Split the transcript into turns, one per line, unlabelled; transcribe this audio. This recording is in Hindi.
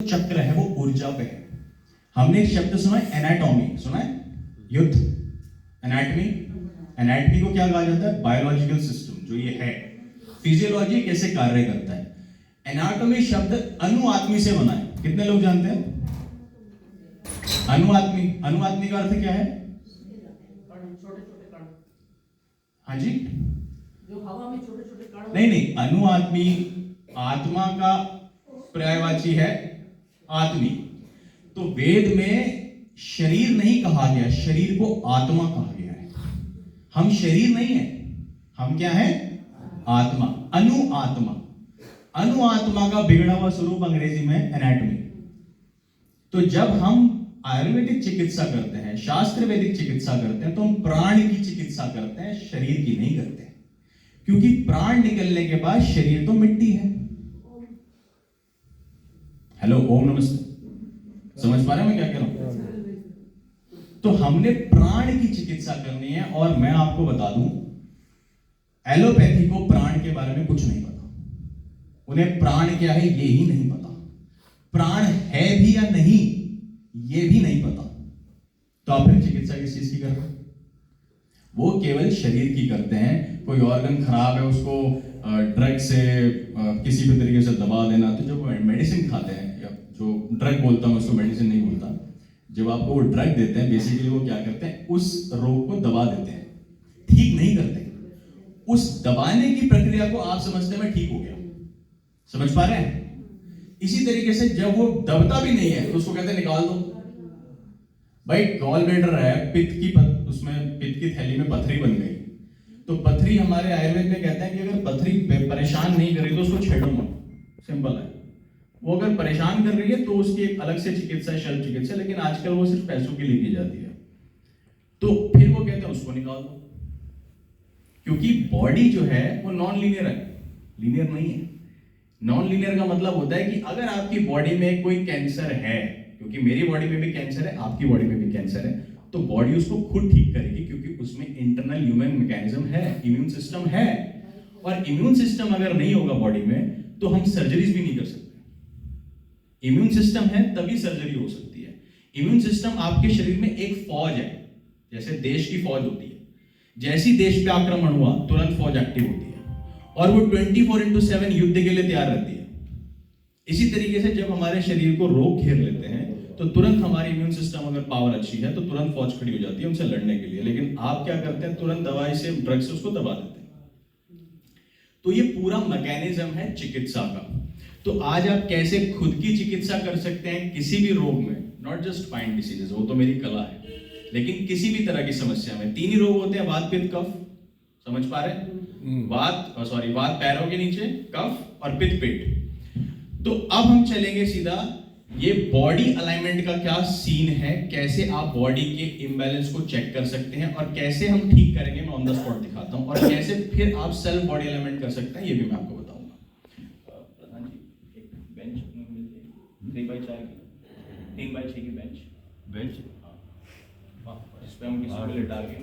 चक्र है वो ऊर्जा पे है। हमने एक शब्द सुना है एनाटॉमी, सुना है? युद्ध, एनाटमी। एनाटमी को क्या कहा जाता है? बायोलॉजिकल सिस्टम जो ये है, फिजियोलॉजी कैसे कार्य करता है। एनाटॉमी शब्द अनुआत्मी से बना है। कितने लोग जानते हैं अनुआत्मी? अनुआत्मी का अर्थ क्या है?
छोटे छोटे कण।
हाँ जी,
जो हवा में छोटे छोटे कण।
नहीं नहीं, अनुआत्मी आत्मा का पर्यायवाची है आत्मी। तो वेद में शरीर नहीं कहा गया, शरीर को आत्मा कहा गया है। हम शरीर नहीं है, हम क्या है? आत्मा, अनु आत्मा। अनु आत्मा का बिगड़ा हुआ स्वरूप अंग्रेजी में एनाटॉमी। तो जब हम आयुर्वेदिक चिकित्सा करते हैं, शास्त्र वैदिक चिकित्सा करते हैं, तो हम प्राण की चिकित्सा करते हैं, शरीर की नहीं करते। क्योंकि प्राण निकलने के बाद शरीर तो मिट्टी है। हेलो, ओम नमस्ते। समझ पा रहे हैं मैं क्या कह रहा हूं? तो हमने प्राण की चिकित्सा करनी है। और मैं आपको बता दूं, एलोपैथी को प्राण के बारे में कुछ नहीं पता। उन्हें प्राण क्या है ये ही नहीं पता, प्राण है भी या नहीं ये भी नहीं पता। तो आप फिर चिकित्सा किस चीज की कर रहे हैं? वो केवल शरीर की करते हैं। कोई ऑर्गन खराब है उसको ड्रग से किसी भी तरीके से दबा देना। तो जब मेडिसिन खाते हैं, या जो ड्रग बोलता हूं उसको मेडिसिन नहीं बोलता, जब आपको वो ड्रग देते हैं, बेसिकली वो क्या करते हैं? उस रोग को दबा देते हैं, ठीक नहीं करते। उस दबाने की प्रक्रिया को आप समझते हैं मैं ठीक हो गया। समझ पा रहे हैं? इसी तरीके से जब वो दबता भी नहीं है तो उसको कहते हैं निकाल दो। भाई गॉल ब्लैडर है, उसमें पित्त की थैली में पथरी बन गई, तो पथरी हमारे आयुर्वेद में कहते हैं कि अगर पथरी परेशान नहीं कर रही तो उसको छेड़ो मत। सिंपल है। वो अगर परेशान कर रही है तो उसकी एक अलग से चिकित्सा है, शल्य चिकित्सा, लेकिन आजकल वो सिर्फ पैसों के लिए की जाती है। तो फिर वो कहते हैं उसको निकाल दो। क्योंकि बॉडी जो है वो नॉन लीनियर है, लीनियर नहीं है। नॉन लीनियर का मतलब होता है कि अगर आपकी बॉडी में कोई कैंसर है, क्योंकि मेरी बॉडी में भी कैंसर है, आपकी बॉडी में भी कैंसर है, तो बॉडी उसको खुद ठीक करेगी, क्योंकि उसमें इंटरनल ह्यूमन मैकेनिज्म है, इम्यून सिस्टम है। और इम्यून सिस्टम अगर नहीं होगा बॉडी में तो हम सर्जरीज भी नहीं कर सकते। इम्यून सिस्टम है तभी सर्जरी हो सकती है। इम्यून सिस्टम आपके शरीर में एक फौज है, जैसे देश की फौज होती है। जैसी देश पे आक्रमण हुआ तुरंत फौज एक्टिव होती है और वो 24/7 युद्ध के लिए तैयार रहती है। इसी तरीके से जब हमारे शरीर को रोग घेर लेते हैं तो तुरंत हमारी इम्यून सिस्टम अगर पावर अच्छी है तो तुरंत फौज खड़ी हो जाती है उनसे लड़ने के लिए। लेकिन आप क्या करते हैं? तुरंत दवाई से, ड्रग से उसको दबा देते हैं। तो ये पूरा मैकेनिज्म है चिकित्सा का। तो आज आप कैसे खुद की चिकित्सा कर सकते हैं किसी भी रोग में, नॉट जस्ट स्पाइन डिसीजेस, वो तो मेरी कला है, लेकिन किसी भी तरह की समस्या में। 3 ही रोग होते हैं, वात पित्त कफ। समझ पा रहे हैं? वात पैरों के नीचे, कफ और पित्त पेट। तो अब हम चलेंगे सीधा, ये बॉडी अलाइनमेंट का क्या सीन है, कैसे आप बॉडी के इम्बैलेंस को चेक कर सकते हैं और कैसे हम ठीक करेंगे, मैं ऑन द स्पॉट दिखाता हूं। और कैसे फिर आप सेल्फ बॉडी अलाइनमेंट कर सकते हैं ये भी मैं आपको बताऊंगा। प्रधान जी, एक बेंच मिल जाएगी 3x4 की, 3x6 की बेंच। हाँ, इस पे हम किसी को लेटा के